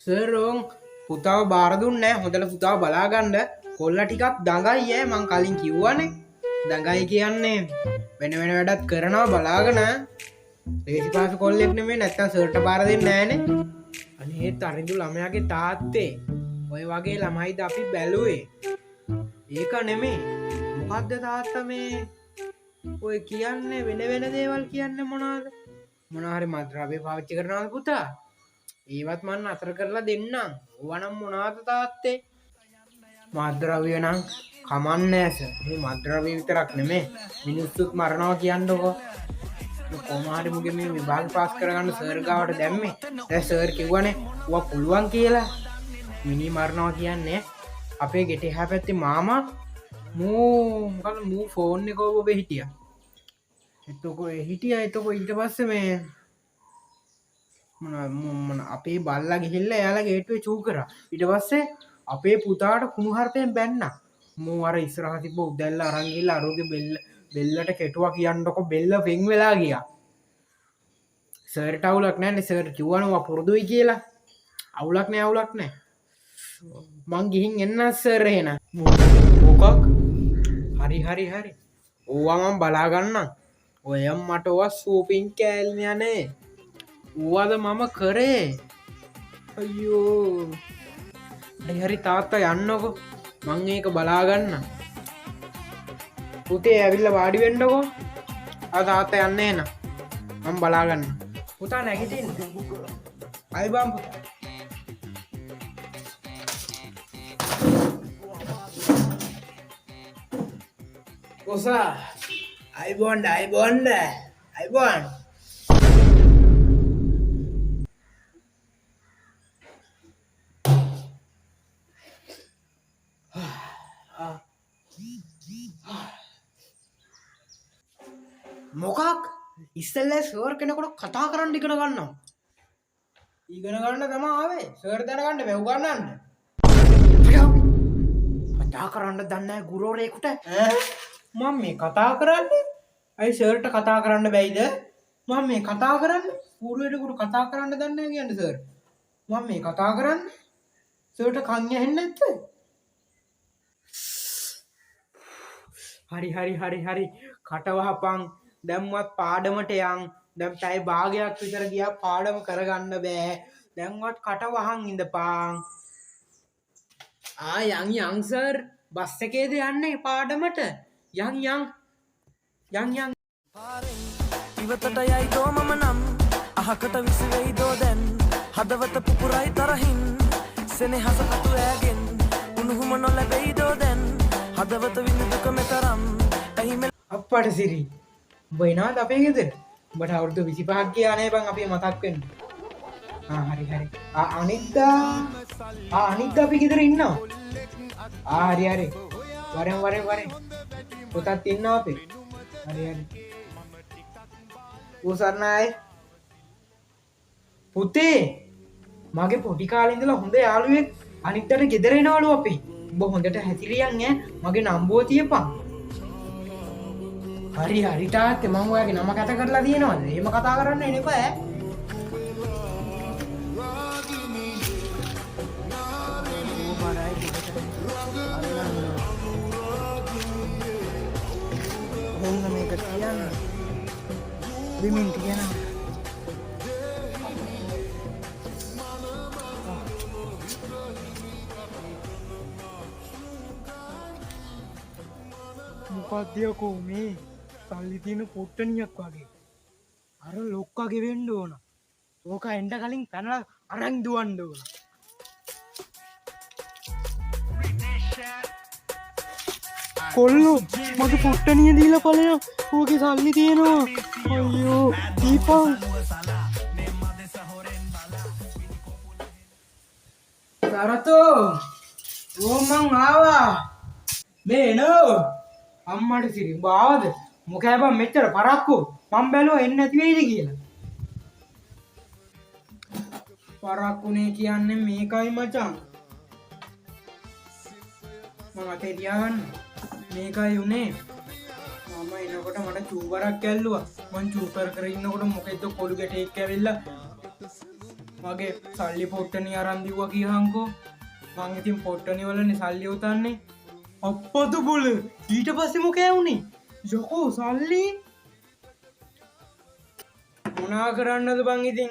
Sir පුතාව බාර දුන්නේ නැහැ. හොඳට පුතාව බලා ගන්න. කොල්ලා ටිකක් දඟයි ඈ මං කලින් කිව්වනේ. දඟයි කියන්නේ වෙන වැඩක් කරනවා බලාගෙන. ලේසි පාසු කොල්ලෙක් නෙමෙයි නැත්තම් සර්ට බාර දෙන්නේ නැහනේ. අනේ තරිඳු ළමයාගේ තාත්තේ ඔය වගේ ළමයිද අපි බැලුවේ. ඒක නෙමෙයි. මොකද්ද තාත්තා මේ ඔය කියන්නේ වෙන දේවල් කියන්නේ මොනවද? මොනවා හරි මත්ද්‍රව්‍ය පාවිච්චි කරනවද පුතා? ඒවත් මන් අතර කරලා දෙන්නම්. ඕවනම් මොනවද තාත්තේ? මත්ද්‍රව්‍ය නම් කමන්නේ ඇස. මේ මත්ද්‍රව්‍ය විතරක් නෙමෙයි මිනිස්සුත් මරනවා කියන්නකො. කොහොම හරි මුගේ මේ විභාග පාස් කරගන්න සර් ගාවට දැම්මේ. දැන් සර් කිව්වනේ ඌවා පුළුවන් කියලා. මිනි මරනවා කියන්නේ අපේ ගෙට එහා පැත්තේ මාමා මූ ෆෝන් එක ඔබේ හිටියා. එතකොට ඊට පස්සේ මේ මොන අපේ බල්ලා ගිහිල්ලා එයාලා ගේට්ටුවේ චූ කරා. ඊට පස්සේ අපේ පුතාට කුණුහරුපෙන් බැන්නා. මෝ අර ඉස්සරහ තිබ්බ උදැල්ල අරන් ගිහිල්ලා අරෝගේ බෙල්ලට කෙටුවා කියන්නකො බෙල්ල වෙන් වෙලා ගියා. සර්ට අවුලක් නැහැ. සර් කිව්වනවා පුරුදුයි කියලා. අවුලක් නැහැ. මං ගිහින් එන්න සර් එහෙනම්. මොකක්? හරි. ඕවා මම බලා ගන්නම්. ඔය මට ඔවා සූපින් කෑල්නේ යන්නේ. ඌවද මම කරේ. අයියෝ. හරි තාත්තා යන්නකො. මං ඒක බලා ගන්න. පුතේ ඇවිල්ලා වාඩි වෙන්නකො. තාත්තා යන්නේ එහෙනම්. මම බලා ගන්න. පුතා නැගිටින්න. අය බම් පුතා. කොසා අයිබොන්ඩ මොකක් ඉස්සෙල්ලා සර් කෙනෙකුට කතා කරන්න ඉගෙන ගන්නවා. ඉගෙන ගන්න තමයි ආවේ. සර් දැනගන්න බෑ උගන්නන්න. කතා කරන්න දන්නේ නැහැ ගුරුවරයෙකුට. මම මේ කතා කරන්නේ. අයි සර්ට කතා කරන්න බැයිද? මම මේ කතා කරන්නේ. ගුරුවරයෙකුට කතා කරන්න දන්නේ නැහැ කියන්නේ සර්. මම මේ කතා කරන්නේ. සර්ට කන් ඇහෙන්නේ නැත්තේ? හරි. කට වහපන්. දැම්මත් පාඩමට යන්. දැන් පැය භාගයක් විතර ගියා පාඩම කරගන්න බෑ. දැන්වත් කට වහන් ඉඳපන්. යන් සර් බස් එකේද යන්නේ පාඩමට? යන් ඉවතට යයිදෝ මම නම් අහකට විසිවෙයිදෝ දැන් හදවත පුපුරයි තරහින් සෙනෙහස කතු ඇගෙන් උණුහුම නොලැබෙයිදෝ දැන් හදවත විඳදුක මෙතරම් අප්පට සිරි උඹ එනවාද අපේ ගෙදර? උඹට අවුරුදු 25ක් ගියා නේ බං අපි මතක් වෙන්න. හරි. අනිද්දා අපි ගෙදර ඉන්නවා. හරි. වරෙන් පුතත් ඉන්නවා අපේ. හරි. උසර්ණයි පුතේ මගේ පොඩි කාලේ ඉඳලා හොඳ යාළුවෙක් අනිද්දාට ගෙදර එනවලු අපි. උඹ හොඳට හැතිරියන් ඈ. මගේ නම්බුව තියපන්. හරි තාත්තේ මම ඔයාගේ නම කතා කරලා තියෙනවද? එහෙම කතා කරන්න එන්න එපා ඈ. හොන්න මේක කියන්න. බිමින් කියන්න. මොකක්ද යකෝ මේ සල්ලි තියෙන පොට්ටනියක් වගේ. අර ලොක්කගේ වෙන්න ඕන. ඕක එන්න කලින් පැනලා අරන් දුවන්න ඕන. කොල්ලෝ මගේ පොට්ටනිය දීලා ඵලයන්. ඕකේ සල්ලි තියෙනවා. අයියෝ දීපන්. සරතෝ මං ආවා. මේ එනෝ අම්මට සිරි උඹ ආවද? මොකෑ බං මෙච්චර පරක්කු. මං බැලුවා එන්නේ නැති වෙයිද කියලා. පරක්කුනේ කියන්නේ මේකයි මචං. මම අතේ තියාගන්න. මේකයි උනේ. මම එනකොට මට චූබරක් ඇල්ලුවා. මං චූ කර ඉන්නකොට මොකෙද්ද කොළු ගැටේක් ඇවිල්ලා මගේ සල්ලි පොට්ටනි අරන්දිවා කියහන්කෝ මං ඉතින් පොට්ටනි වලනේ සල්ලි උතන්නේ අප්පතු බුල ඊට පස්සේ මොකෑ වුණේ යකෝ සල්ලි මොනා කරන්නද බං ඉතින්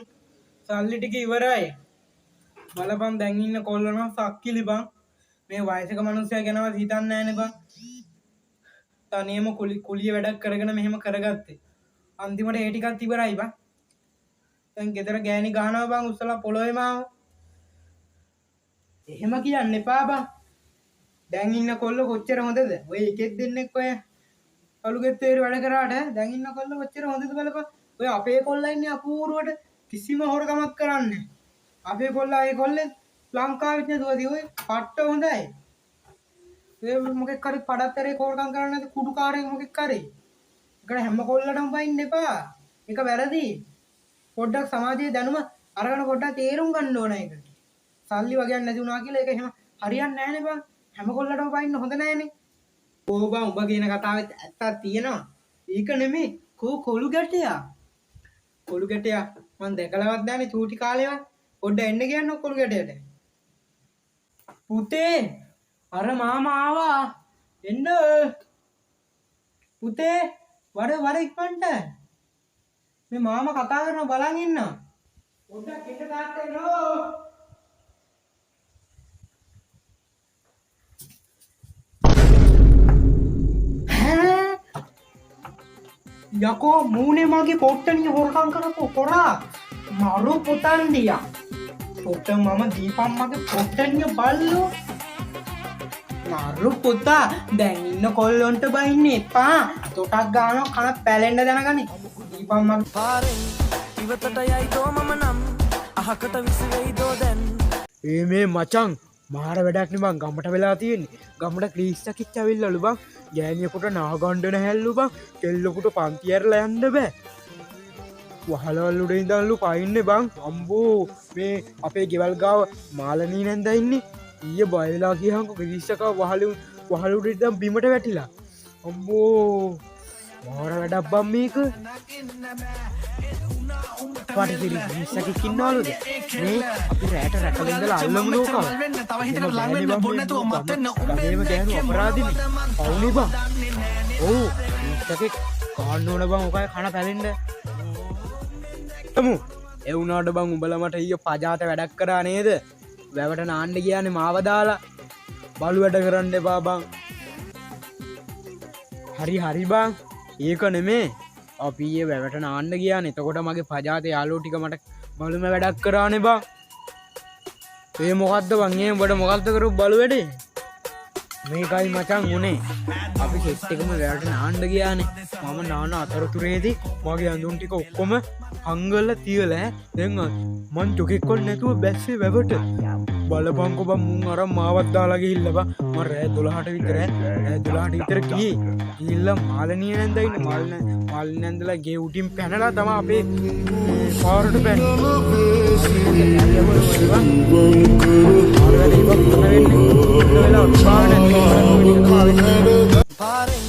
සල්ලි ටික ඉවරයි බලපන් දැන් ඉන්න කොල්ලනම් සක්කිලි බං මේ වයසක මනුස්සයා ගැනවත් හිතන්නේ නැහැනේ බං තනියම කුලිය වැඩක් කරගෙන මෙහෙම කරගත්තේ අන්තිමට ඒ ටිකත් ඉවරයි බං දැන් ගෙදර ගෑණි ගහනවා බං උස්සලා පොළොවේ මාව එහෙම කියන්න එපා බං දැන් ඉන්න කොල්ල කොච්චර හොඳද ඔය එකෙක් දෙන්නෙක් ඔය අලුගෙත්තේරි වැඩ කරාට දැන් ඉන්න කොල්ල කොච්චර හොඳද බලපන් ඔය අපේ කොල්ලා ඉන්නේ අපූර්වට කිසිම හොරකමක් කරන්නේ අපේ කොල්ලා ඒ කොල්ලේ ලංකාවෙත් නේද ඔය පට්ට හොඳයි ඒ මොකෙක් හරි පඩත්තරේ කෝරකම් කරන්නේ නැති කුඩු කාරයෙක් මොකෙක් කරේ ඒකට හැම කොල්ලටම බයින්න එපා ඒක වැරදි පොඩ්ඩක් සමාජයේ දැනුම අරගෙන පොඩ්ඩක් තේරුම් ගන්න ඕන ඒක සල්ලි වගේක් නැති වුණා කියලා ඒක එහෙම හරියන්නේ නැහනේ බං හැම කොල්ලටම බයින්න හොඳ නැහනේ ඕ බං උඹ කියන කතාවෙත් ඇත්තක් තියෙනවා ඒක නෙමෙයි කොළු ගැටයා මං දැකලවත් නැන්නේ චූටි කාලේවත් පොඩ්ඩ එන්න කියන්න කොළු ගැටයට පුතේ අර මාමා ආවා එන්න පුතේ වර ඉක්මනට මේ මාමා කතා කරනවා බලන් ඉන්න පොඩ්ඩක් එන්න තාත්තා එනෝ යකෝ මූනේ මගේ පොට්ටනිය හොරකම් කරපු පොරා මරු පුතන්දියා පොට්ට මම දීපම් මගේ පොට්ටනිය බල්ලෝ මරු පුතා දැන් ඉන්න කොල්ලොන්ට බයින්න එපා තොටක් ගානවා කන පැලෙන්න දැනගනි දීපම් මගේ පාරෙන් ඉවතට යයිදෝ මම නම් අහකට විසිවෙයිදෝ දැන් මේ මචං මාර වැඩක් නේ බං ගමට වෙලා තියෙන්නේ ගමට ක්‍රීස්ටකිච්ච ඇවිල්ලාලු බං ගෑණියෙකුට නාගණ්ඩ නැහැල්ලු බං කෙල්ලෙකුට පන්ති ඇරලා යන්න බෑ වහලවල් උඩ ඉඳන්ලු පයින්නේ බං අම්බෝ මේ අපේ ගෙවල් ගාව මාළනී නැන්දා ඉන්නේ ඊයේ බය වෙලා ගියහන්කො ක්‍රීස්ටක වහල උඩ ඉඳන් බිමට වැටිලා අම්බෝ මාර වැඩක් බං මේක පටිසිරි ක්‍රීස්ටකෙක් ඉන්නවලුද මේ අපි රැට රැකලා ඉඳලා අල්ලමු ලෝකව තව හිතකට ලං වෙන්න බොන්න නැතුව මත් වෙන්න ගමේම ගෑනු අපරාධිනේ පවුනේ බං ඔව් ක්‍රීස්ටකෙක් කාන්න ඕන බං ඔකයි කන පැලෙන්න තමු ඒ වුණාට බං උඹලා මට ඊයේ පජාත වැඩක් කරා නේද වැවට නාන්න ගියානේ මාව දාලා බලු වැඩ කරන්න එපා බං හරි බං ඒක නෙමේ අපි ඊයේ වැවට නාන්න ගියානේ එතකොට මගේ පජාත යාළුවෝ ටික මට බලුම වැඩක් කරානේ බං ඒ මොකද්ද බං ඒ උඹට මොකද්ද කරපු බලු වැඩේ මේකයි මචං උනේ අපි සෙට් එකම වැවට නාන්න ගියානේ මම නාන අතරතුරේදී මගේ අඳුන් ටික ඔක්කොම හංගල්ලා තියලා දැන් මං ටොකෙක්කොල් නැතුව බැස්සේ වැවට බලපංකො බං මුන් අරන් මාවත් දාලා ගිහිල්ලා බං මම රෑ 12ට විතර ගියේ ගිහිල්ලා මාළනිය නැන්දා ඉන්න මාළනිය නැන්දලා ගේ උඩින් පැනලා තමයි අපේ පාරට පාරෙන්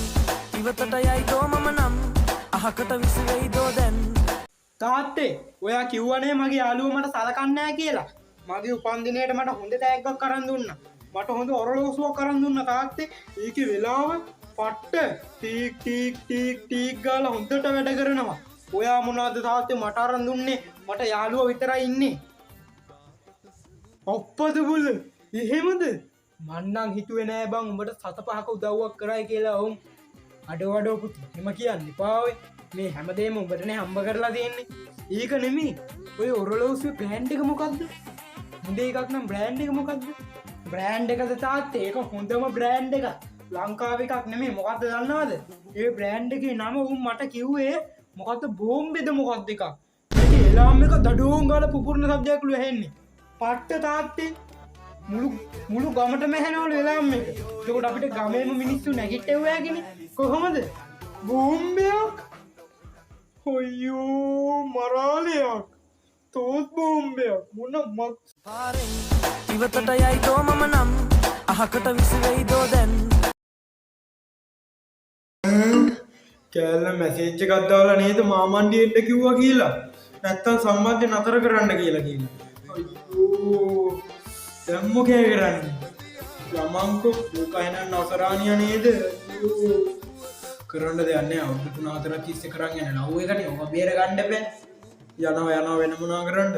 ඉවතට යයිදෝ මම නම් අහකට විසිවෙයිදෝ දැන් තාත්තේ ඔයා කිව්වනේ මගේ යාළුවා මට සලකන්නේ නැහැ කියලා මගේ උපන්දිනේට මට හොඳ තෑග්ගක් කරන් දුන්නා මට හොඳ ඔරලෝසුවක් කරන් දුන්නා තාත්තේ ඒකේ වෙලාව පට්ට ටීක් ගාලා හොඳට වැඩ කරනවා ඔයා මොනවද තාත්තේ මට අරන් දුන්නේ මට යාළුවා විතරයි ඉන්නේ ඔප්පද බුල එහෙමද මන්නම් හිතුවේ නෑ බං උඹට සත පහක උදව්වක් කරයි කියලා ඔවුන් අඩවඩෝ පුතේ එහෙම කියන්න එපා ඔය මේ හැමදේම උඹටනේ හම්බ කරලා තියෙන්නේ ඒක නෙමෙයි ඔය ඔරලෝසුවේ බ්‍රෑන්ඩ් එක මොකද්ද හොඳ එකක් නම් බ්‍රෑන්ඩ් එක මොකද්ද බ්‍රෑන්ඩ් එකද තාත්තේ ඒක හොඳම බ්‍රෑන්ඩ් එක ලංකාවේ එකක් නෙමෙයි මොකද්ද දන්නවද ඒ බ්‍රෑන්ඩ් එකේ නම උන් මට කිව්වේ මොකද්ද බෝම්බෙද මොකද්ද එකක් ඒක එලාම් එක දඩෝම් ගාලා පුපුරන සබ්ජෙක්ට්ලු ඇහෙන්නේ පට්ට තාත්තේ මුළු ගමටම ඇහෙනවලු එලාම් එක ඒකට අපිට ගමේම මිනිස්සු නැගිට්ටෙව්වාගෙන කොහොමද බෝම්බයක් අයියෝ මරාලයක් තෝත් බෝම්බයක් මොන මක් පාරෙන් ඉවතට යයිදෝ මම නම් අහකට විසිවෙයිදෝ දැන් කෑල්ල මැසේජ් එකක් දාලා නේද මාමණ්ඩි එන්න කිව්වා කියලා නැත්තම් සම්බන්ධය නතර කරන්න කියලා අයියෝ දැන් මොකේ කරන්නේ? ළමංකෝ දුකයන නසරානිය නේද? අයියෝ කරන්න දෙයක් නැහැ. අවුරුදු 3-4 තිස්සේ කරන් යන ලව් එකනේ. ඔබ බේර ගන්න බෑ. යනවා වෙන මොනවා කරන්නද?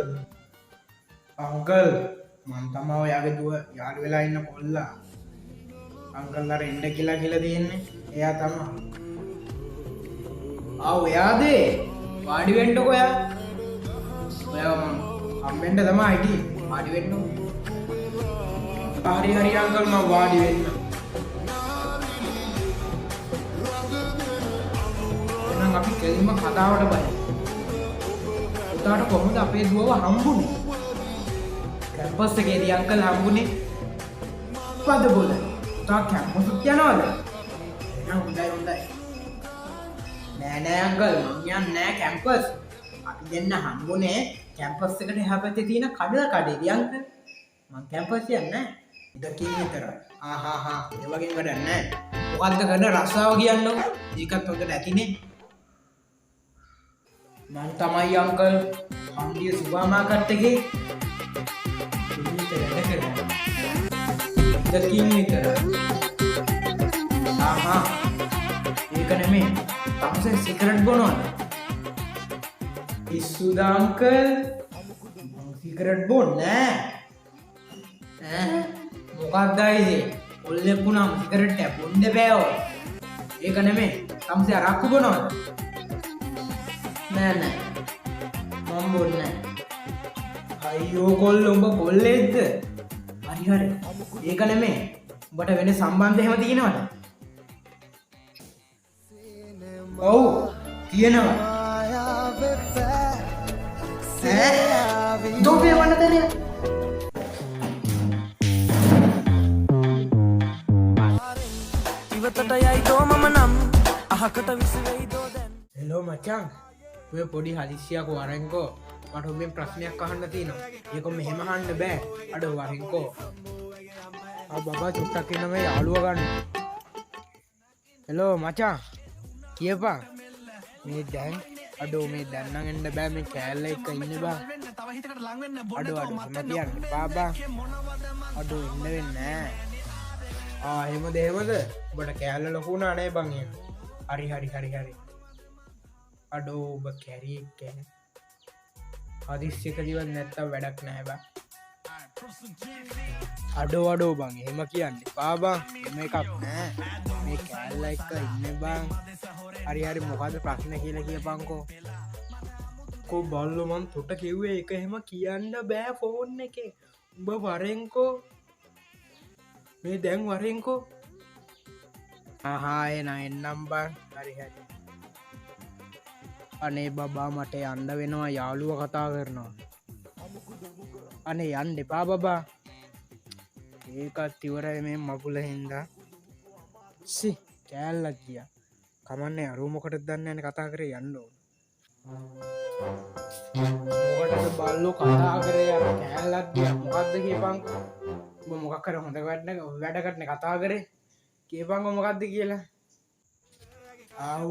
අංකල් මං තමයි ඔයාගේ දුව යාළු වෙලා ඉන්න කොල්ලා. අංකල් අර එන්න කියලා දෙන්නේ. එයා තමයි. ඔයාද වාඩි වෙන්නකෝ ඔයා. ඔයා මං හම්බෙන්න තමයි හිටියේ. වාඩි වෙන්නකෝ. හරි අංකල් මම වාඩි වෙන්න. එහෙනම් අපි කෙලින්ම කතාවට බයි. උදාට කොහොමද අපේ දුවව හම්බුනේ? කැම්පස් එකේදී අංකල් හම්බුනේ. පද බෝල. තා කැම්පස් එක යනවද? එහෙනම් හොඳයි. නෑ අංකල් මං යන්නේ නෑ කැම්පස්. අපි දෙන්න හම්බුනේ කැම්පස් එකට එහා පැත්තේ තියෙන කඩේදී අංකල්. මං කැම්පස් යන්නේ නෑ. ඉදකින් විතර. ඒ වගේ වැඩක් නෑ. මොකද්ද කරන රස්සාව කියන්නකො. ඒකත් හොඳට ඇතිනේ. මං තමයි අංකල් හම්බිය සුපර් මාකට් එකේ වැඩ කරන්නේ. ඉදකින් විතර. ඒක නෙමෙයි. තමසේ සිගරට් බොනවද? පිස්සුද අංකල්? සිගරට් බොන්නේ නෑ. මොකක්ද ඉතින්? ඔල්ලෙක් වුණාම සිගරට් එක බොන්න බෑ ඔය. ඒක නෙමෙයි. තමසේ අරක්කු බොනවද? නෑ. මම බොන්නේ නෑ. අයියෝ කොල්ලෝ උඹ කොල්ලෙක්ද? හරි. ඒක නෙමෙයි. උඹට වෙන සම්බන්ධ එහෙම තියෙනවද? ඔව් තියෙනවා. දෝපේ වන්නදනේ. ඉවතට යයිදෝ මම නම් අහකට විසිවෙයිදෝ දැන්. හෙලෝ මචං. ඔය පොඩි හදිස්සියක් වරෙන්කෝ. මට ඔබෙන් ප්‍රශ්නයක් අහන්න තියෙනවා. ඒක මෙහෙම අහන්න බෑ. අඩෝ වරෙන්කෝ. බබා චුට්ටක් ඉන්න මේ යාළුවා ගන්න. හෙලෝ මචං. කියපා මේ දැන් අඩෝ මේ දැන්නම් එන්න බෑ මේ කෑල්ල එක ඉන්න බා. අඩෝ එහෙම කියන්න බා. අඩෝ ඉන්න වෙන්නේ නෑ. එහෙමද? ඔබට කෑල්ල ලොකු වුණා නේ බං එහෙම. හරි. අඩෝ ඔබ කැරියෙක් කෑනේ. හදිස්සියකදීවත් නැත්තම් වැඩක් නෑ බං. අඩෝ බං එහෙම කියන්න එපා බං. එහෙම එකක් නෑ. මේ කෑල්ල එක ඉන්න බං. හරි මොකද්ද ප්‍රශ්න කියලා කියපන්කෝ. කෝ බල්ලෝ මං තොට කිව්වේ ඒක එහෙම කියන්න බෑ ෆෝන් එකේ. උඹ වරෙන්කෝ. මේ දැන් වරෙන්කෝ. එන්නම් බං. හරි. අනේ බබා මට යන්න වෙනවා යාළුවා කතා කරනවා. අනේ යන්න එපා බබා. ඒකත් ඉවරයි මේ මගුල හින්දා. කෑල්ලක් ගියා. කමන්නේ අරුව මොකටද දන්නේ නැහැ කතා කරේ යන්න ඕන. මොකටද බල්ලෝ කතා කරේ අර කෑල්ලක් ගියා මොකද්ද කියපන්කෝ. ඔබ මොකක් කර හොඳ වැඩකටනේ කතා කරේ. කියපන්කෝ මොකද්ද කියලා.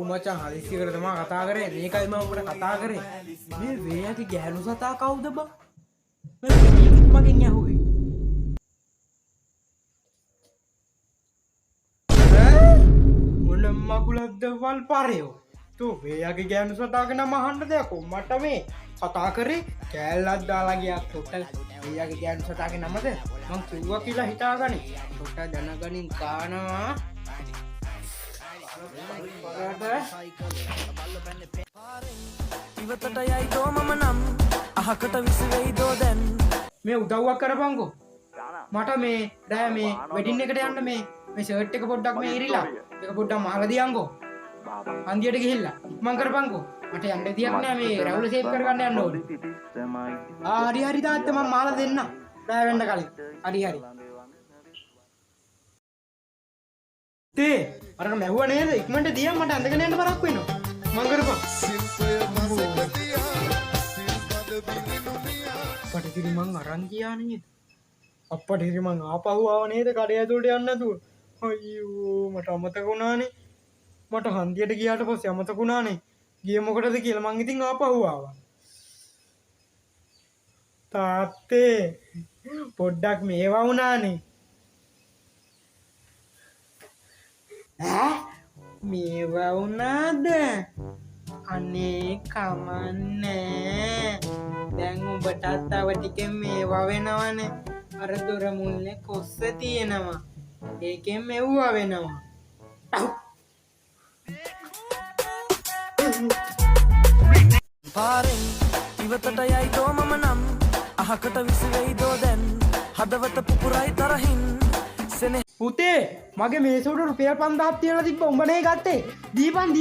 මචං හදිස්සියකට තමයි කතා කරේ. මේකයි මම ඔබට කතා කරේ. මේ වේයගේ ගැහණු සතා කවුද බං? මගෙන් ඇහුවේ. මොන මගුලක්ද වල්පාරයෝ. තෝ වේයගේ ගැහණු සතාගේ නම අහන්න දෙයක් මට මේ කතා කරේ. කෑල්ලක් දාලා ගියා තොට. වේයගේ ගැහණු සතාගේ නමද මං කිව්වා කියලා හිතාගනි. තොට දැනගනින් කානවා. ඉවතට යයිදෝ මම නම් අහකට විසිවෙයිදෝ දැන්. මේ උදව්වක් කරපන්කෝ. මට මේ රෑ මේ වෙඩින් එකට යන්න මේ ෂර්ට් එක පොඩ්ඩක් මේ ඉරිලා ඒක පොඩ්ඩක් මහලා දියන්කෝ. හන්දියට ගිහිල්ලා මං කරපන්කෝ. මට යන්න දෙයක් නෑ මේ රැවුල සේව් කරගන්න යන්න ඕනේ. හරි තාත්තා මම මහලා දෙන්න. රෑ වෙන්න කලින්. හරි. තේ අරක මැහුවා නේද? ඉක්මනට දියන් මට අඳගෙන යන්න බරක් වෙනවා. මං කරපන්. පටිතිරි මං අරන් ගියා නේද? අප්පටිතිරි මං ආපහු ආව නේද කඩේ ඇතුළට යන්න නැතුව? අයියෝ මට අමතක වුණානේ. මට හන්දියට ගියාට පස්සේ අමතක වුණානේ. ගියේ මොකටද කියලා මං ඉතින් ආපහු ආවා. තාත්තේ පොඩ්ඩක් මේවා වුණානේ මේවා වුණාද අනේ කමන්නේ දැන් උඹටත් තව ටිකෙන් මේවා වෙනවනේ අර දොර මුල්ලේ කොස්ස තියෙනවා ඒකෙන් මෙව්වා වෙනවා පාරෙන් ඉවතට යයිදෝ මම නම් අහකට විසිවෙයිදෝ දැන් හදවත පුපුරයි තරහින් සෙනෙහ පුතේ මගේ මේසුට රුපියල් 5000ක් තියලා තිබ්බ උඹනේ ගත්තේ දීපන්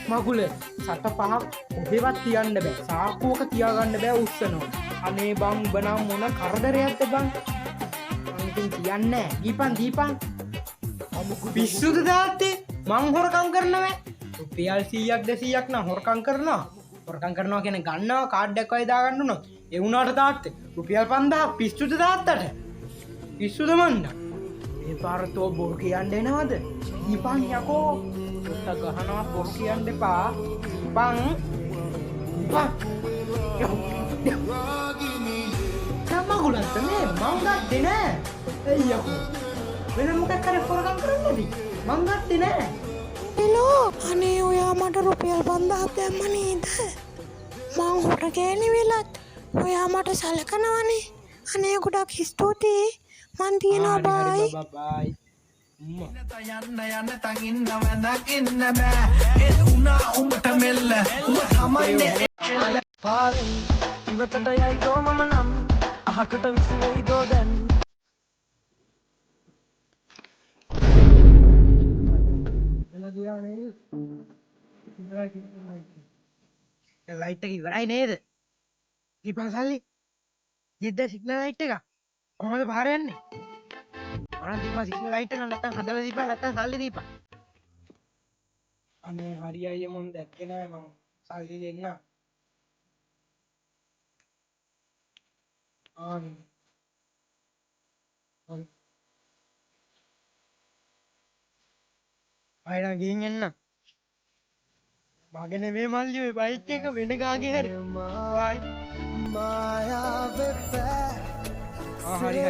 මගුල සත පහක් ඔබේවත් තියන්න බෑ සාක්කුවක තියාගන්න බෑ උස්සනවා අනේ බං උඹ නම් මොන කරදරයක්ද බං මං ඉතින් කියන්නේ දීපන් පිස්සුද තාත්තේ මං හොරකම් කරනවා රුපියල් 100ක් 200ක් නම් හොරකම් කරනවා කියන්නේ ගන්නවා කාඩ් එකක් වයි දාගන්න උනොත් ඒ වුණාට තාත්තේ රුපියල් 5000ක් පිස්සුද තාත්තට පිස්සුද මන්ද ඒ පාර තෝ බොරු කියන්න එනවද දීපන් යකෝ උත්ත ගහනවා බොරු කියන්න එපා බං තමගුලන්ත මේ මං ගත්තේ නෑ එයි යකෝ වෙන මොකක් කරේ හොරකම් කරන්නද මං ගත්තේ නෑ එලෝ අනේ ඔයා මට රුපියල් 5000ක් දැම්ම නේද මං හොර ගෑණි වෙලත් ඔයා මට සලකනවනේ අනේ ගොඩක් ස්තුතියි මන් තියනවා බයි බයි යන්න තගින්න වැදකින්න බෑ ඒ උනා උඹට මෙල්ල උඹ තමයිනේ පාරෙන් ඉවතට යයිදෝ මම නම් අහකට විසිවෙයිදෝ දැන් ලයිට් එක ඉවරයි නේද දීපන් සල්ලි ජිද්ද සිග්නල් ලයිට් එක කොහොමද පාර යන්නේ අනේ දීපන් සිග්නල් ලයිට් එක නැත්තම් හදලා දීපන් නැත්තම් සල්ලි දීපන් අනේ හරි අයියේ මොන් දැක්කේ නෑ මං සල්ලි දෙන්න අයිනා ගිහින් එන්න මගේ නෙමෙයි මල්ලි ඔය බයික් එක වෙන කාගේ හරි බයි හරි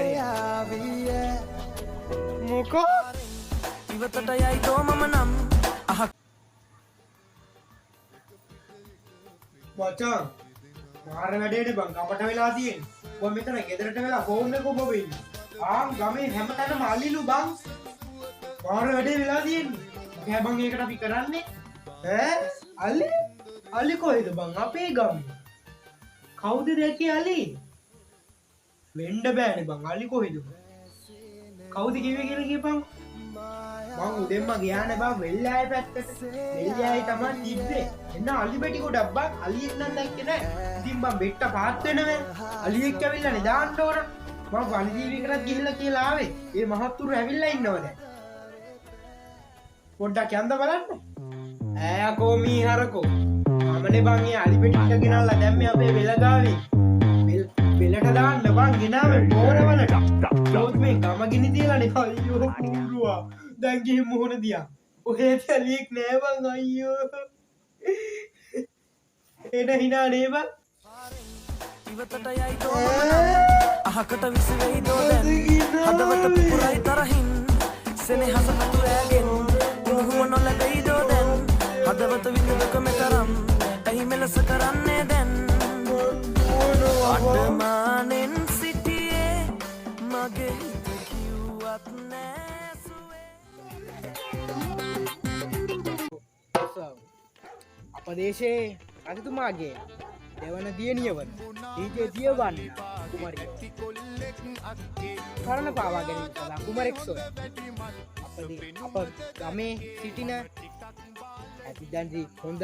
මොකෝ ඉවතට යයිදෝ මම නම් මචං මාර වැඩේට බං අපට වෙලා තියෙන්නේ ඔය මෙතන ගෙදරට වෙලා ෆෝන් එක ඔබ වෙන්නේ ගමේ හැමතැනම අලිලු බං මාර වැඩේ වෙලා තියෙන්නේ මොකෑ බං ඒකට අපි කරන්නේ අලි කොහෙද බං අපේ ගමේ කවුද දැකේ අලි වෙන්න බෑනේ බං අලි කොහෙද කවුද කිව්වේ කියලා කියපන් මං උදෙන්ම ගියානේ බං වෙල්ලායේ පැත්තට වෙල්ලායේ තමයි තිබ්බේ එන්න අලි බැටි ගොඩක් බං අලියෙක් නම් දැක්කේ නෑ ඉතින් මං බෙට්ට පාත් වෙනවේ අලියෙක් ඇවිල්ලානේ දාන්න ඕන මං වනජීවිකටත් ගිහිල්ලා කියලා ආවේ ඒ මහත්තුරු ඇවිල්ලා ඉන්නවා දැන් පොඩ්ඩක් යන්න බලන්න ඈකෝ මීහරකෝ මමනේ බං ඒ අලි බෙටි ටික ගෙනල්ලා දැම්මේ අපේ වෙලගාවේ වෙලට දාන්න බං ගෙනාවේ පෝරවලට ඒත් මේ ගම ගිනි තියලානේ අයියෝ කුරුවා දැන් ගිහින් මොහොන දියා ඔහෙ තලියෙක් නෑ බං අයියෝ එන හිනා නේ බං ඉවතට යයිදෝ මම නම් අහකට විසිවෙයිදෝ දැන් හදවත පුපුරයි තරහින් සෙනෙහස හතුරෑගෙන් උහුම නොලැබෙයිදෝ දැන් හදවත විඳවක මෙතරම් ඇයි මෙලෙස කරන්නේ දැන් අඩමානෙන් සිටියේ මගේ හිත කිව්වත් නෑ අපදේශයේ රජතුමාගේ දෙවන දියණියවන ඊජේ දියවන්න කුමාරිය කරණ පාවා ගැනීම සඳහා කුමරෙක් සොය අප ගමේ සිටින ඇති දැන්දි හොඳ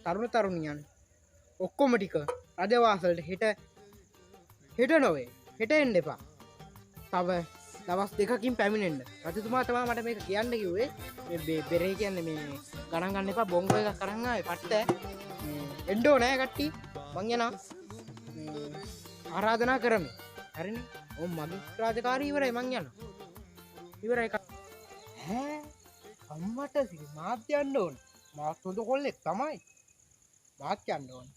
තරුණියන් ඔක්කොම ටික රජවාසලට හෙට නොවේ හෙට එන්න එපා තව දවස් දෙකකින් පැමිණෙන්න රජතුමා තමයි මට මේක කියන්න කිව්වේ මේ බෙරේ කියන්නේ මේ ගණන් ගන්න එපා බොංගෝ එකක් අරන් ආවේ පට්ට එන්න ඕනේ කට්ටිය මං යනවා ආරාධනා කරමි හරිනේ ඔව් මගේ රාජකාරී ඉවරයි මං යනවා ඉවරයි අම්මට සිරි මාත් යන්න ඕන මාත් හොඳ කොල්ලෙක් තමයි මාත් යන්න ඕන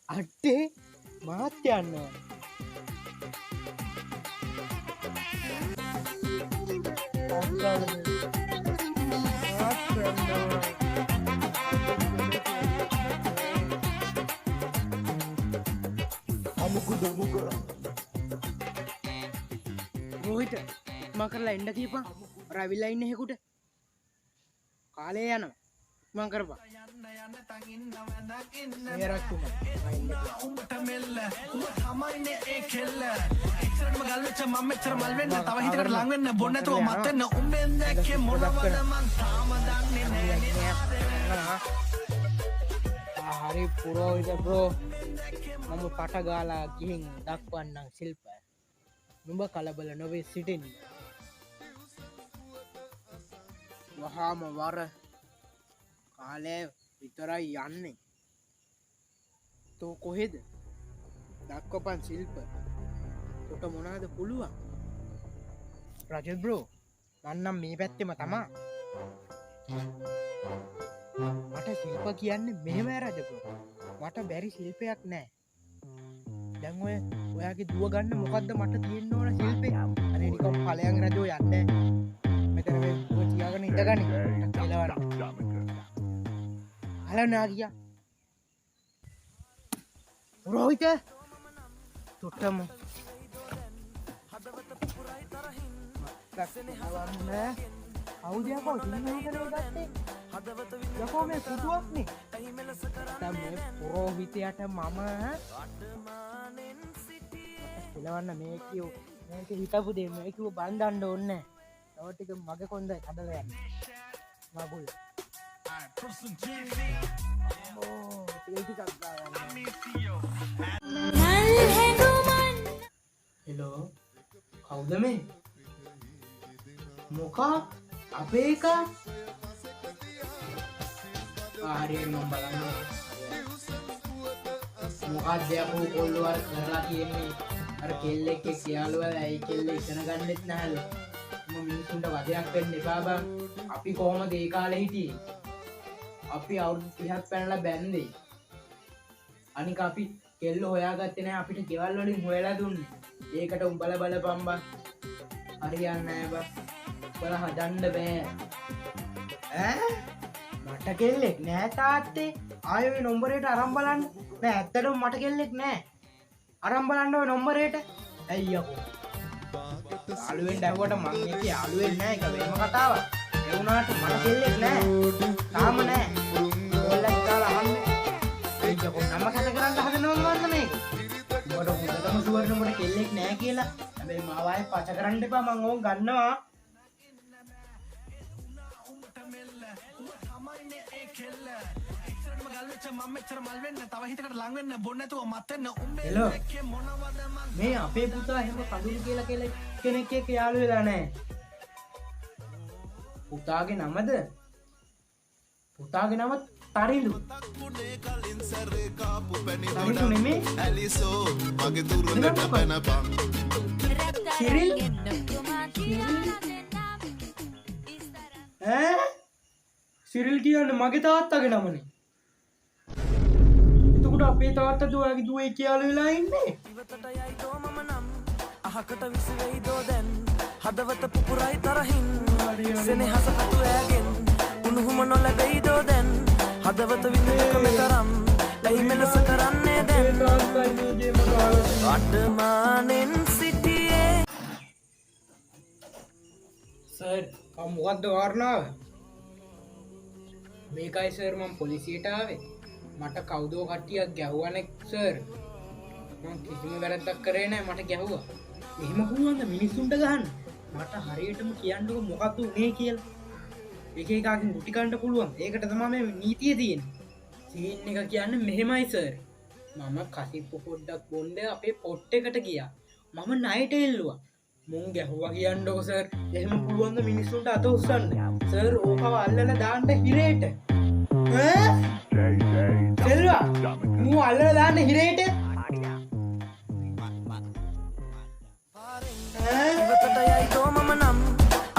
අට්ටේ මාත් යන්න ඕන රෝහිත මං කරලා එන්න කියපන් රවිලා ඉන්න හෙකුට කාලේ යනවා මං කරපන් උඹට මෙල්ල උඹ තමයිනේ ඒ කෙල්ල එච්චරම ගල් වෙච්ච මම මෙච්චර මල් වෙන්න තව හිතකට ලං වෙන්න බොන්න නැතුව මත් වෙන්න උඹෙන් දැක්කේ මොනවද මං තාම දන්නේ නෑ හරි පුරෝහිත බ්‍රෝ මම පට ගාලා ගිහින් දක්වන්නම් ශිල්පය නුඹ කලබල නොවේ සිටින්න වහාම වර කාලය විතරයි යන්නේ තෝ කොහෙද දක්වපන් ශිල්ප තොට මොනාද පුළුවන් රජත් බ්‍රෝ මන්නම් මේ පැත්තෙම තමා මට ශිල්ප කියන්නේ මෙහෙම රජපුර මට බැරි ශිල්පයක් නෑ දැන් ඔයාගේ දුව ගන්න මොකක්ද මට තියෙන්න ඕන ශිල්පය අනේ නිකම් ඵලයන් රජෝ යන්න මෙතන මේ තියාගෙන ඉඳගනි කියලා හලෝ නාගියා රෝහිත තොටම කවුද යකෝ සිංහලකනේ ගත්තේ යකෝ මේ පුතුවක්නේ දැන් මේ පුරෝහිතයට මම එලවන්න මේක හිතපු දේ මේක බන්දන්න ඕනේ තව ටික මගේ කොන්දයි කඩලා යන්න මගුල් හෙලෝ කවුද මේ මොකක් අපේ එක ආරයෙන් මම බලන්න මොකක්ද යකෝ කොල්ලෝ අර කරලා කියන්නේ අර කෙල්ලෙක් එක්ක යාළුවා ඇයි කෙල්ල ඉගෙන ගන්නෙත් නැහැලු මම මිනිස්සුන්ට වදයක් වෙන්න එපා බං අපි කොහමද ඒ කාලේ හිටියේ අපි අවුරුදු 30ක් පැනලා බැන්දේ අනික අපි කෙල්ල හොයාගත්තේ නැහැ අපිට ගෙවල් වලින් හොයලා දුන්නේ ඒකට උඹලා බලපන් බං හරියන්නේ නැහැ බං උඹලා හදන්න බෑ ඈ මට කෙල්ලෙක් නෑ තාත්තේ ආයෙ මේ නම්බරේට අරන් බලන්න නෑ ඇත්තටම මට කෙල්ලෙක් නෑ අරන් බලන්න ඔය නම්බරේට ඇයි යකෝ යාළුවෙන් දැවුවට මං එක්ක යාළුවෙන් නෑ ඒක වෙනම කතාවක් ඒ වුණාට මට කෙල්ලෙක් නෑ තාම නෑ ඔයාලා කාලා අහන්නේ ඒ යකෝ නම කතා කරන්න හදනවම වන්න මේක මොකට හොඳටම සුවර් නම්බරේ කෙල්ලෙක් නෑ කියලා හැබැයි මාව ආයෙ පච කරන්න එපා මං ඕක ගන්නවා මේ අපේ පුතා එහෙම කඳුළු කියලා කෙනෙක් එක්ක යාළු වෙලා නැහැ. පුතාගේ නමද? පුතාගේ නම තරිඳු. තරිඳු නෙමෙයි. ඇලිසෝ මගේ දුරුනට පැනපන්. සිරිල් සිරිල් කියන්නේ මගේ තාත්තගේ නමනේ. අපේ තාත්තා දුවගේ දුවේ කියලා වෙලා ඉන්නේ ඉවතට යයිදෝ මම නම් අහකට විසිවෙයිදෝ දැන් හදවත පුපුරයි තරහින් සෙනෙහස කටු ඈගෙන් උණුහුම නොලැබෙයිදෝ දැන් හදවත විඳිනක මෙතරම් ඇයි මෙලෙස කරන්නේ දැන් අඩමානෙන් සිටියේ සර් මොකක්ද වාරණාව මේකයි සර් මම පොලිසියට ආවේ මට කවුදෝ කට්ටියක් ගැහුවනේ සර් මම කිසිම වැරද්දක් කරේ නැහැ මට ගැහුවා එහෙම පුළුවන්ද මිනිස්සුන්ට ගහන්න මට හරියටම කියන්නකො මොකක්ද උනේ කියලා එක එකකින් ගුටි කන්න පුළුවන් ඒකට තමයි මේ නීතිය තියෙන්නේ සීන් එක කියන්නේ මෙහෙමයි සර් මම කසිප්පු පොඩ්ඩක් බොන්න අපේ පොට් එකට ගියා මම ණයට එල්ලුවා මුන් ගැහුවා කියන්නකො සර් එහෙම පුළුවන්ද මිනිස්සුන්ට අත උස්සන්න සර් ඕකව අල්ලලා දාන්න හිරේට සෙල්වා මූ අල්ලලා දාන්න හිරේට ඉවතට යයිදෝ මම නම්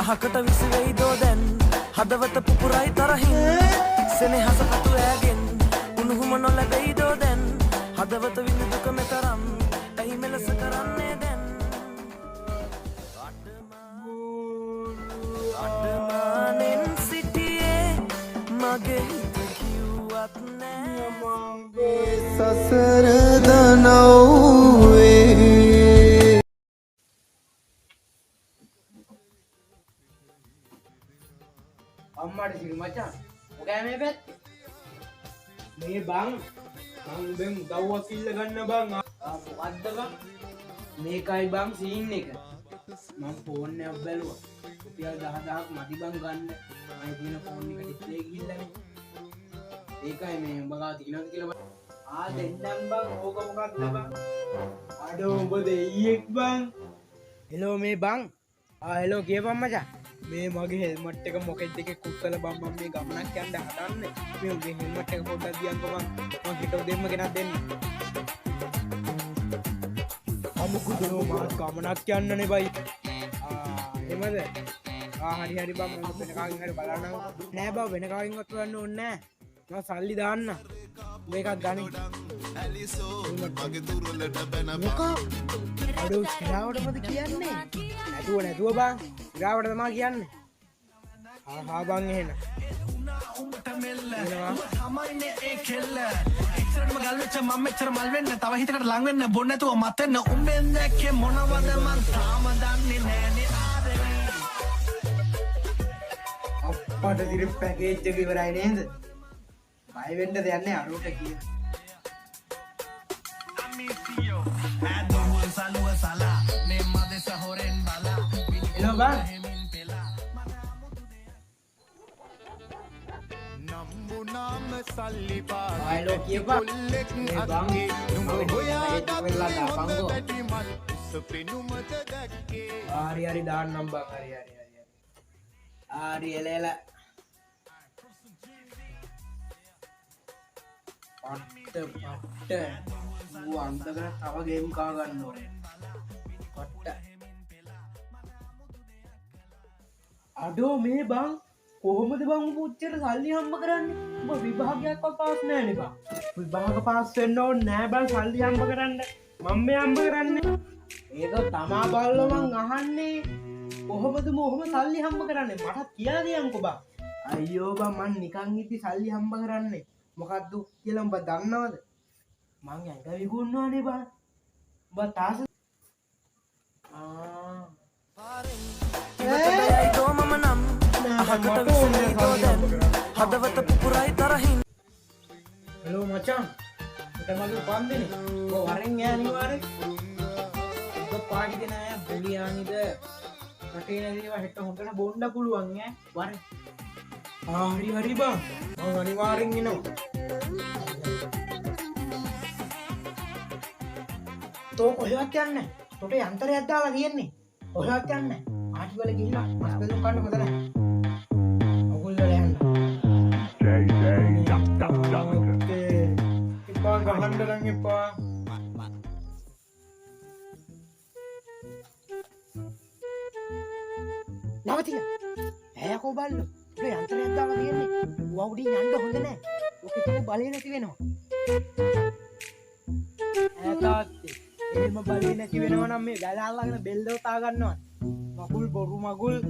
අහකට විසිවෙයිදෝ දැන් හදවත පුපුරයි තරහින් සෙනෙහස කටු ඈගෙන් උණුහුම නොලැබෙයිදෝ දැන් හදවත විඳිනක මෙතරම් ඇයි මෙලෙස කරන්නේ දැන් අඩමානෙන් සිටියේ මගේ හිත කිව්වත් නෑ සසර දනව්වේ අම්මට සිල් මචං ඔකෑ මේ පැත්තේ මේ බං මං උඹෙන් උදව්වක් ඉල්ල ගන්න බං මොකද්ද බං මේකයි බං සීන් එක මං ෆෝන් එකක් බැලුවා රුපියල් 10000ක් මදි බං ගන්න මම තියෙන ෆෝන් එක ඩිස්ප්ලේ ගිහිල්ලානේ ඒකයි මේ උඹ ගාව තියෙනවද කියලා බං දෙන්නම් බං ඕක මොකක්ද බං අඩෝ උඹ දෙයියෙක් බං හෙලෝ මේ බං හෙලෝ කියපන් මචං මේ මගේ හෙල්මට් එක මොකෙද්ද එකේ කුක් කළ බම් මම මේ ගමනක් යන්න හදන්නේ මේ උගේ හෙල්මට් එක පොඩ්ඩක් දියන්කෝ මම හිටව දෙන්න ගෙනත් දෙන්න අමුකුදෝ මාත් ගමනක් යන්නනේ බයි එහෙමද හරි හරි බම් මම වෙන කාගෙන් හරි බලන්න නෑ බා වෙන කාගෙන්වත් ගන්න ඕනේ නෑ මම සල්ලි දාන්න මේකක් ගන්න මොකෝ අඩෝ ඉරාවටමද කියන්නේ නැතුව බං ඉරාවට තමා කියන්නේ හා බං එහෙන තමයිනේ ඒ කෙල්ල එච්චරම ගල් වෙච්ච මම මෙච්චර මල් වෙන්න තව හිතකට ලං වෙන්න බොන්න නැතුව මත් වෙන්න උඹෙන් දැක්කේ මොනවද මං තාම දන්නේ නෑනේ ආදරේ අප්පට දිරි පැකේජ් එක ඉවරයි නේද බය වෙන්න දෙයක් නෑ අරෝට කිය හෙලෝ බං නම්බුනාම සල්ලි හෙලෝ කියපන් මේ බං නුඹ වෙලා දාපන්කෝ පෙනුමද දැක්කේ හරි දාන්නම් බං හරි එල පට්ට ඌ අන්තකර තව ගේම් කා ගන්න ඕනේ පට්ට අඩෝ මේ බං කොහොමද බං උච්චර සල්ලි හම්බ කරන්නේ උඹ විභාගයක්වත් පාස් නෑනේ බං විභාග පාස් වෙන්න ඕනේ නෑ බං සල්ලි හම්බ කරන්න මම මේ හම්බ කරන්නේ ඒක තමා බල්ලෝ මං අහන්නේ කොහොමද මොහොම සල්ලි හම්බ කරන්නේ මටත් කියලා දෙයන්කෝ බං අයියෝ බං මං නිකන් ඉති සල්ලි හම්බ කරන්නේ මොකද්ද කියලා උඹ දන්නවද මං ඇඟ විකුණනවානේ බං උඹ තාස ඉවතටයයි දෝමම නම් අහකට විසඳයි දෝදැන් හදවත පුපුරයි තරහින් හෙලෝ මචං මට මගේ උපන්දිනේ ඔය වරෙන් ඈ අනිවාර්යෙන් ඔබ පාටි දෙන අය බුලියානිද රටේ නැතිව හෙට හොඳට බොන්න පුළුවන් ඈ වරෙන් හරි බං මම අනිවාර්යෙන් එනවා තෝ කොහෙවත් යන්නේ තොට යන්ත්‍රයක් දාලා තියෙන්නේ කොහෙවත් යන්නේ ආටි වල ගිහිල්ලා මස් බෙදුම් කන්න හොඳ නැහැ අගුල් වල යන්න එපා ගහන්න නම් එපා නවතින ඇයකෝ බල්ලෝ තොට යන්ත්‍රයක් දාලා තියෙන්නේ වවුඩින් යන්න හොඳ නැහැ ඔකේ තියෙන බලය නැති වෙනවා තාත්තේ එහෙම බලේ නැති වෙනවා නම් මේ ගල අල්ලගෙන බෙල්ල උතා ගන්නවා මගුල් බොරු මගුල්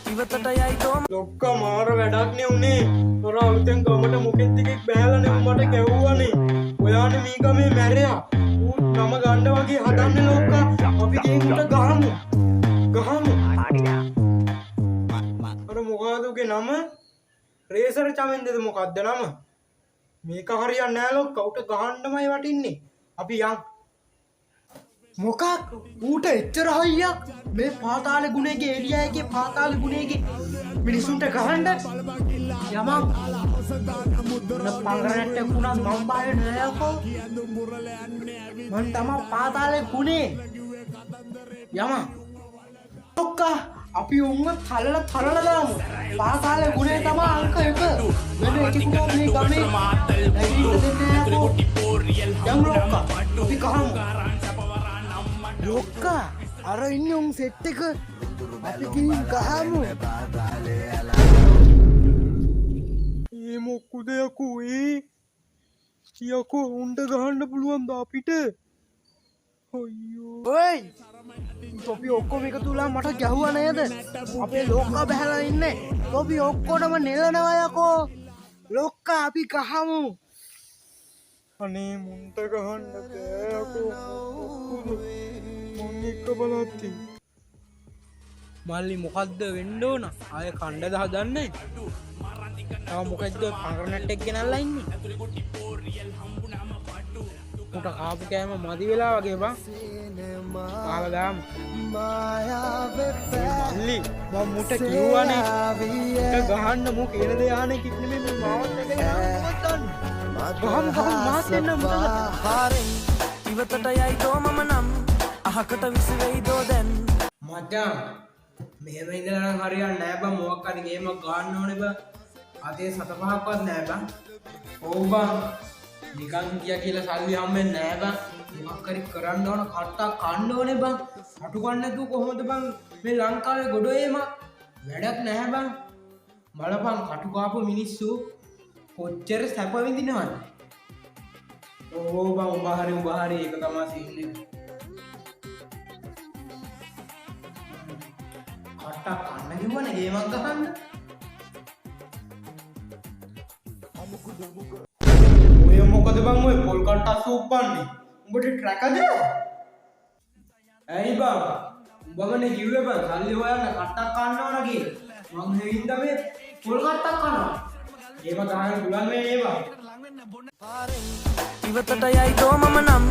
ඉවතටයයි දෝම ලොක්කා මාර වැඩක් නේ උනේ තොර අලුතෙන් ගමට මොකෙත් එකෙක් බෑලානේ මට ගැව්වානේ ඔයානේ මේ ගමේ මැරෙයා ඌ නම ගන්න වගේ හදන්නේ ලොක්කා අපි ගේකට ගහමු අර මොකද උගේ නම රේසර් චමෙන්දද මොකද්ද නම මේක හරියන්නේ නෑ ලොක්කා උට ගහන්නමයි වටින්නේ අපි යන් මොකක් ඌට එච්චර හයියක් මේ පාතාල ගුණේගේ ඒරියා එකේ පාතාල ගුණේගේ මිනිසුන්ට ගහන්න යමක් පංගරට කුණා මම බය නෑකෝ මං තමයි පාතාලේ ගුණේ යමක් ලොක්කා අපි උන්ව තලලා දාමු පාතාලේ ගුණේ තමයි අංක 1 වෙන එකෙකුට මේ ගමේ නැගිට දෙන්නේ නෑකෝ යම් ලොක්කා අපි කහමු ලොක්කා අර ඉන්න උන් සෙට් එක අපි ගිහින් ගහමු ඒ මොකුද යකෝ යකෝ උන්ට ගහන්න පුළුවන් ද අපිට අයියෝ ඔයි තොපි ඔක්කොම එකතු වෙලා මට ගැහුවා නේද? අපේ ලෝකා බහැලා ඉන්නේ. තොපි ඔක්කොටම නෙලනවා යකෝ. ලෝකා අපි කහමු. අනේ මුන්ට ගහන්න බෑ යකෝ. මොන් එක්ක බලatti. මල්ලි මොකද්ද වෙන්න ඕන? ආයේ කණ්ඩද හදන්නේ? තව මොකද්ද පංගරනට් එක ගෙනල්ලා ඉන්නේ? උට කාපු කෑම මදි වෙලා වගේ බං. කාලා දාමු. මල්ලි මම මුට කිව්වනේ. එක ගහන්න මෝ කියන දේ ආනේ කිත් නෙමෙයි මේ මාවත් එක ගහන්න. ගහමු මාත් එන්න මුතල. පාරෙන් ඉවතට යයි දෝ මම නම් අහකට විසිවෙයිදෝ දැන් මචං මෙහෙම ඉඳලා නම් හරියන්නේ නෑ බං. මොකක් හරි ගේමක් ගන්න ඕනේ බං. අතේ 7-5ක්වත් නෑ බං. ඔව් බං. නිකන් කියලා සල්ලි හම්බෙන්නේ නෑ බං. මොකක් හරි කරන්න ඕන කට්ටක් කන්න ඕනේ බං. අටු ගන්න නැතුව කොහොමද බං මේ ලංකාවේ ගොඩේම වැඩක් නැහැ බං. බලපන් කටු කාපු මිනිස්සු කොච්චර සැප විඳිනවද? ඕ බං උඹ හරි ඒක තමයි සීන් එක. කට්ටක් කන්න කිව්වනේ ගේමක් ගහන්න. ඔය මොකද බං ඔය පොල් කට්ටක් සූප්පන්නේ? උඹට ට්‍රැකද? ඇයි බං? උඹමනේ කිව්වේ බං සල්ලි හොයන්න කට්ටක් කන්න ඕන කියලා. මං හෙවින්ද මේ පොල් කට්ටක් කනවා. ඒව ගහන්න පුළුවන් මේ ඒවා. පාරෙන් ඉවතට යයි දෝ මම නම්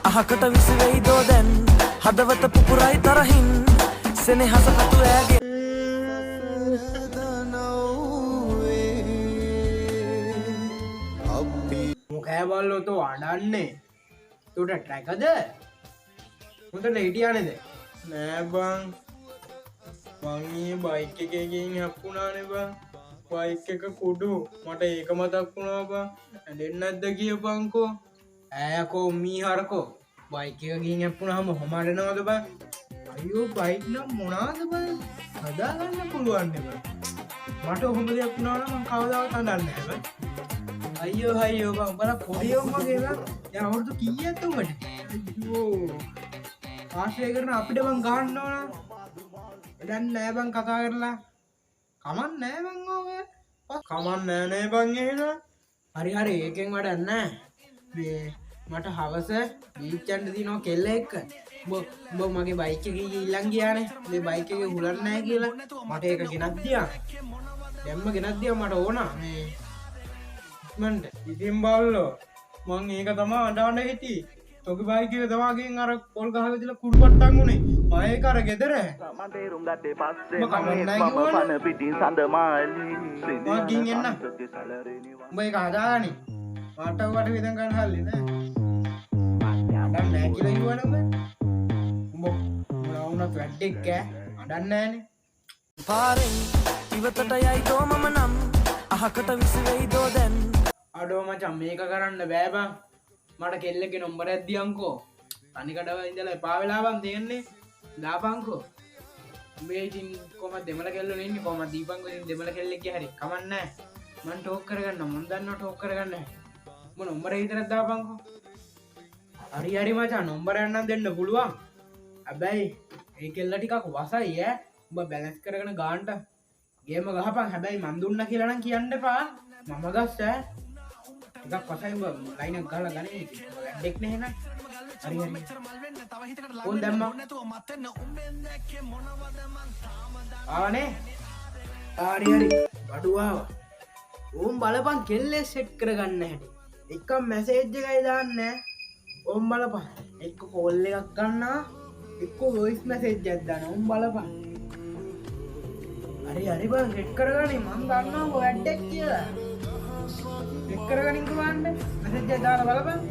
අහකට විසිවෙයිදෝ දැන් හදවත පුපුරයි තරහින් සෙනෙහස කතු ඇගේ මොකෑ බල්ලෝ තෝ අඩන්නේ? තොට ට්‍රැකද? හොඳට හිටියා නේද? නෑ බං. මං ඊයේ බයික් එකේ ගිහින් හැප්පුණානේ බං. බයික් එක කුඩු. මට ඒක මතක් වුණා බං. ඇඬෙන්නේ නැද්ද කියපන්කෝ. ඈකෝ මීහරකෝ. බයික් එක ගිහින් හැප්පුණාම හොමඩනවද බං? අයියෝ බයික් නම් මොනවාද බං? හදාගන්න පුළුවන් නේ බං. මට ඔහොම දෙයක් වුණා නම් මං කවදාවත් අඬන්නේ නැහැ බං. අයියෝ බං උඹලා පොඩි උඹගේ බං. දැන් අවුරුදු කීයක්ද උඹට? අයියෝ. ආශ්‍රය කරන අපිට බං ගහන්න ඕන. වැඩක් නෑ බං කතා කරලා. කමක් නෑ බං ඕක. කමක් නෑ නේ බං එහෙනම්. හරි ඒකෙන් වැඩක් නෑ. මේ මට හවස බීච් යන්න දිනවා කෙල්ල එක්ක. උඹ මගේ බයික් එකේ ඊළඟ ගියානේ. මේ බයික් එකේ හුලක් නැහැ කියලා. මට ඒක ගෙනත් දියා. දැම්ම ගෙනත් දියා මට ඕන. මේ ඉක්මනට. ඉතින් බල්ලෝ මං ඒක තමයි අඬන්න හිටියේ. තොගේ බයික් එක දවාගෙන් අර පොල් ගහ විදලා කුඩු පට්ටම් උනේ. මම ඒක අර ගෙදර. මම තේරුම් ගත්තේ පස්සේ මම පන පිටින් සඳ මාලි මං ගින් එන්න. උඹ ඒක හදාගනි. මට උකට විදන් ගන්න හල්ලේ නෑ. අඬන්න නෑ කියලා කිව්වනේ උඹ. උඹ වුණත් වැඩක් කෑ. අඬන්නේ නෑනේ. පාරෙන් ඉවතට යයි දෝ මම නම් අහකට විසිවෙයිදෝ දැන් අඩෝ මචං මේක කරන්න බෑ බං. මට කෙල්ලගේ නම්බරයක් දියන්කෝ. තනිකඩව ඉඳලා එපා වෙලා බං තියෙන්නේ. දාපන්කෝ. උඹේ ඉතින් කොහමද දෙමළ කෙල්ලෝ ඉන්නේ කොහමද දීපන්කෝ ඉතින් දෙමළ කෙල්ලෙක් හැරි කමක් නැහැ. මං ටෝක් කරගන්න මං දන්නවා ටෝක් කරගන්න. උඹ නම්බරේ විතරක් දාපන්කෝ. හරි මචං නම්බරයක් නම් දෙන්න පුළුවන්. හැබැයි ඒ කෙල්ල ටිකක් වසයි ඈ. උඹ බැලන්ස් කරගෙන ගාන්න. ගේම ගහපන්. හැබැයි මං දුන්නා කියලා නම් කියන්න එපා. මම ගස්ස ඈ. ටිකක් වසයි උඹ ලයින් එක ගහලා ගන්නේ. වැඩක් නේ නේද? හරි. ඕන් දැම්මා. ආනේ. හරි. බඩුවාව. ඕම් බලපන් කෙල්ලේ සෙට් කරගන්න හැටි. එක මැසේජ් එකයි දාන්නේ. ඕම් බලපන්. එක්ක කෝල් එකක් ගන්නවා. එක්ක වොයිස් මැසේජ් එකක් දානවා. ඕම් බලපන්. හරි බං සෙට් කරගනින්. මං දන්නවා ඔය වැඩක් කියලා. සෙට් කරගනින් කොහොමද? මැසේජ් එක දාලා බලපන්.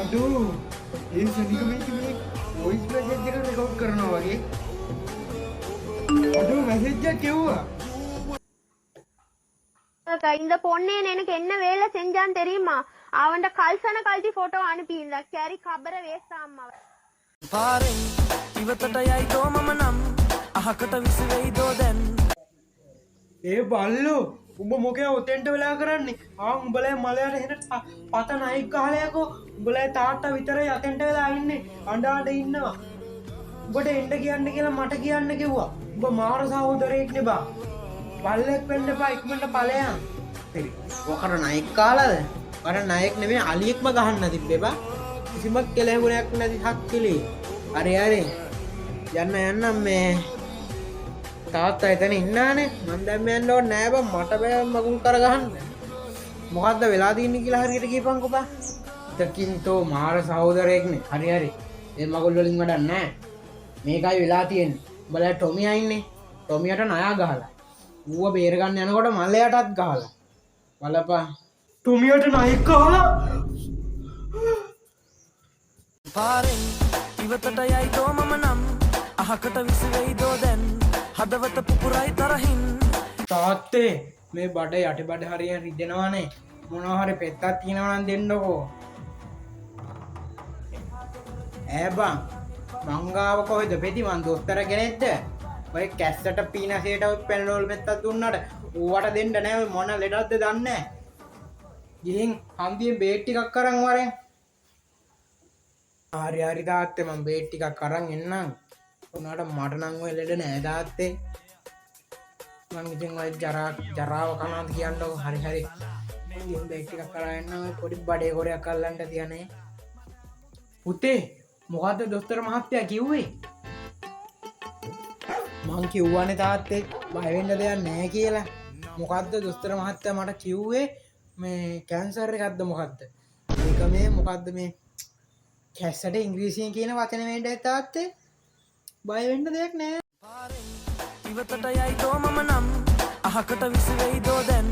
අඩෝ ඒ සනික මේ වොයිස් මැසේජ් එක රෙකෝඩ් කරනවා වගේ. අඩෝ මැසේජ් එක කිව්වා. இந்த பொண்ணே எனக்கு என்ன வேலை செஞ்சான்னு தெரியுமா? அவன் கல்சன கழட்டி போட்டோ அனுப்பியிருந்தா சரி கபர வேஸ்டாமா. පාරෙන් ඉවතට යයි දෝ මම නම් අහකට විසිවෙයිදෝ දැන් ඒ බල්ලෝ උඹ මොකේ ඔතෙන්ට වෙලා කරන්නේ උඹලේ මලයට හෙන පත නයික් ගහලයකෝ උඹලේ තාත්තා විතරයි අතෙන්ට වෙලා ඉන්නේ අඬාට ඉන්නවා උඹට එන්න කියන්න කියලා මට කියන්න කිව්වා උඹ මාර සහෝදරයෙක්නේ බා බල්ලෙක් වෙන්න එපා ඉක්මනට ඵලයන් හරි ඔකට නයික් කාලාද අර නයික් නෙමෙයි අලියෙක්ම ගහන්න තිබ්බේ බා කිසිම කෙලෙහුරයක් නැති හක් කෙලේ අරේ අරේ යන්න මේ තාත්තා එතන ඉන්නානේ මං දැන් යන්න ඕනේ නෑ බං මට බෑ මගුල් කරගහන්න මොකද්ද වෙලා තින්නේ කියලා හරියට කියපන්කෝ බං තකින්තෝ මාර සහෝදරයෙක්නේ හරි ඒ මගුල් වලින් වැඩක් නෑ මේකයි වෙලා තියෙන්නේ උඹලා ටොමියා ඉන්නේ ටොමියට නයා ගහලා ඌව බේර ගන්න යනකොට මල්ලයටත් ගහලා බලපන් ටොමියට නයෙක් ගහලා පාරෙන් ඉවතට යයිදෝ මම නම් අහකට විසිවෙයිදෝ දැන් හදවත පුපුරයි තරහින් තාත්තේ මේ බඩ යටි බඩ හරියට රිදෙනවානේ මොනවා හරි පෙත්තක් තියෙනවා නම් දෙන්නකෝ ඈ බං මංගාව කොහෙද පෙති මං දොස්තර කෙනෙක්ද ඔය කැස්සට පීනසයට පැනඩෝල් පෙත්තක් දුන්නට ඌවට දෙන්න නෑ මොන ලෙඩක්ද දන්නේ නෑ ගිහින් හන්දියෙන් බේට් ටිකක් අරන් වරෙන් හරි තාත්තේ මං බේට් ටිකක් අරන් එන්නම් උනාට මට නම් ඔය ලෙඩ නෑ තාත්තේ මං ඉතින් ඔය ජරාව කනවාද කියන්නකො හරි මං බේට් ටිකක් අරන් එන්නම් ඔය පොඩි බඩේ කොරයක් අල්ලන්න තියනේ පුතේ මොකද්ද දොස්තර මහත්තයා කිව්වේ මං කිව්වනේ තාත්තේ බය වෙන්න දෙයක් නෑ කියලා මොකද්ද දොස්තර මහත්තයා මට කිව්වේ මේ කැන්සර් එකක්ද මොකද්ද මේක මේ මොකද්ද මේ කැස්සට ඉංග්‍රීසියෙන් කියන වචන වෙන්නේ තාත්තේ බය වෙන්න දෙයක් නෑ පාරෙන් ඉවතට යයිදෝ මම නම් අහකට විසිවෙයිදෝ දැන්